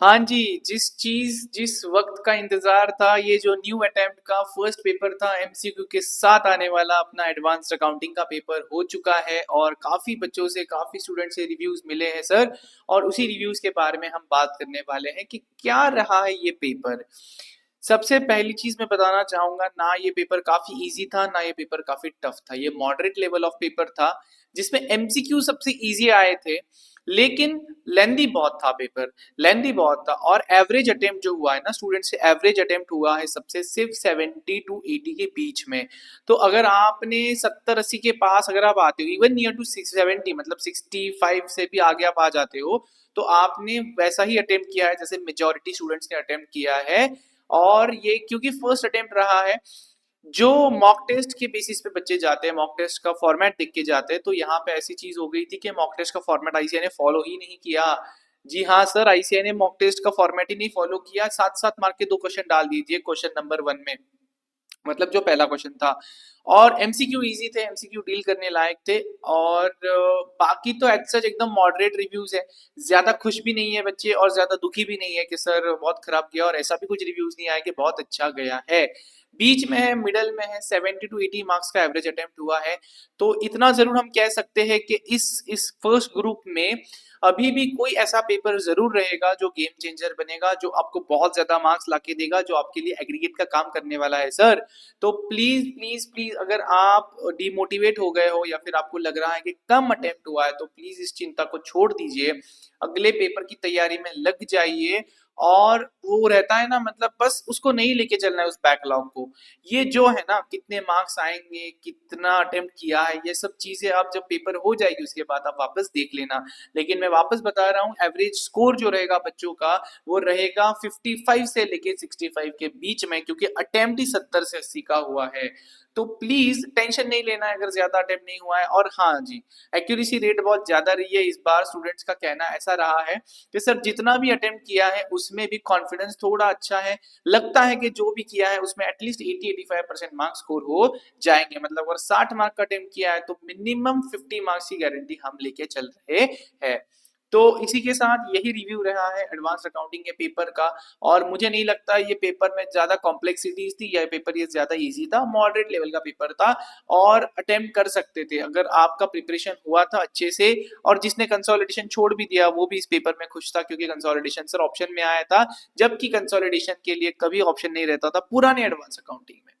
हाँ जी, जिस वक्त का इंतजार था, ये जो न्यू अटेम्प्ट का फर्स्ट पेपर था एमसीक्यू के साथ आने वाला अपना एडवांस्ड अकाउंटिंग का पेपर हो चुका है और काफी बच्चों से काफी स्टूडेंट से रिव्यूज मिले हैं सर। और उसी रिव्यूज के बारे में हम बात करने वाले हैं कि क्या रहा है ये पेपर। सबसे पहली चीज मैं बताना चाहूंगा, ना ये पेपर काफी इजी था ना ये पेपर काफी टफ था, ये मॉडरेट लेवल ऑफ पेपर था जिसमें एमसीक्यू सबसे इजी आए थे। लेकिन लेंदी बहुत था पेपर, लेंदी बहुत था। और एवरेज अटेम्प्ट जो हुआ है ना स्टूडेंट से, एवरेज अटेम्प्ट हुआ है सबसे सिर्फ 70 to 80 के बीच में। तो अगर आपने 70-80 के पास अगर आप आते हो, इवन नियर टू 670, मतलब 65 से भी आगे आप आ जाते हो, तो आपने वैसा ही अटेम्प्ट किया है जैसे मेजोरिटी स्टूडेंट्स ने अटेम्प्ट किया है। और ये क्योंकि फर्स्ट अटेम्प्ट रहा है, जो मॉक टेस्ट के बेसिस पे बच्चे जाते हैं, मॉक टेस्ट का फॉर्मेट देख के जाते हैं, तो यहाँ पे ऐसी चीज हो गई थी कि मॉक टेस्ट का फॉर्मेट आईसीआई ने फॉलो ही नहीं किया। जी हाँ सर, आईसीआई ने मॉक टेस्ट का फॉर्मेट ही नहीं फॉलो किया। 7-7 मार्क के दो क्वेश्चन डाल दीजिए क्वेश्चन नंबर 1 में, मतलब जो पहला क्वेश्चन था। और एमसीक्यू इजी थे, एमसीक्यू डील करने लायक थे। और बाकी तो एज सच एकदम मॉडरेट रिव्यूज है, ज्यादा खुश भी नहीं है बच्चे और ज्यादा दुखी भी नहीं है कि सर बहुत खराब गया, और ऐसा भी कुछ रिव्यूज नहीं आया कि बहुत अच्छा गया है। बीच में है, मिडल में है, 70 to 80 मार्क्स का एवरेज अटेम्प्ट हुआ है। तो इतना जरूर हम कह सकते हैं कि इस फर्स्ट ग्रुप में अभी भी कोई ऐसा पेपर जरूर रहेगा जो गेम चेंजर बनेगा, जो आपको बहुत ज्यादा मार्क्स लाके देगा, जो आपके लिए एग्रीगेट का काम करने वाला है सर। तो प्लीज प्लीज प्लीज, अगर आप डिमोटिवेट हो गए हो या फिर आपको लग रहा है कि कम अटेम्प्ट हुआ है, तो प्लीज इस चिंता को छोड़ दीजिए, अगले पेपर की तैयारी में लग जाइए। और वो रहता है ना, मतलब बस उसको नहीं लेके चलना है उस बैकलॉग को। ये जो है ना, कितने मार्क्स आएंगे, कितना अटेम्प्ट किया है, ये सब चीजें आप जब पेपर हो जाएगी उसके बाद आप वापस देख लेना। लेकिन मैं वापस बता रहा हूँ, एवरेज स्कोर जो रहेगा बच्चों का वो रहेगा 55 से लेके 65 के बीच में, क्योंकि अटेम्प्ट ही 70 से 80 का हुआ है। तो प्लीज टेंशन नहीं लेना है अगर ज्यादा अटेम्प्ट नहीं हुआ है। और हाँ जी, एक्यूरेसी रेट बहुत ज्यादा रही है इस बार। स्टूडेंट्स का कहना ऐसा रहा है कि सर जितना भी अटेम्प्ट किया है उसमें भी कॉन्फिडेंस थोड़ा अच्छा है, लगता है कि जो भी किया है उसमें एटलीस्ट 80-85% मार्क्स स्कोर हो जाएंगे। मतलब अगर 60 मार्क का अटेम्प्ट किया है तो मिनिमम 50 मार्क्स की गारंटी हम लेके चल रहे हैं। तो इसी के साथ यही रिव्यू रहा है एडवांस अकाउंटिंग के पेपर का। और मुझे नहीं लगता ये पेपर में ज्यादा कॉम्प्लेक्सिटीज थी, यह पेपर ये ज्यादा इजी था, मॉडरेट लेवल का पेपर था। और अटेम्प्ट कर सकते थे अगर आपका प्रिपरेशन हुआ था अच्छे से। और जिसने कंसोलिडेशन छोड़ भी दिया वो भी इस पेपर में खुश था, क्योंकि कंसोलिडेशन सर ऑप्शन में आया था, जबकि कंसोलिडेशन के लिए कभी ऑप्शन नहीं रहता था पुराने एडवांस अकाउंटिंग में।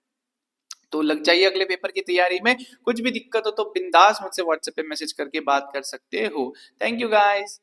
तो लग जाइए अगले पेपर की तैयारी में। कुछ भी दिक्कत हो तो बिंदास मुझसे व्हाट्सएप पे मैसेज करके बात कर सकते हो। Thank you guys.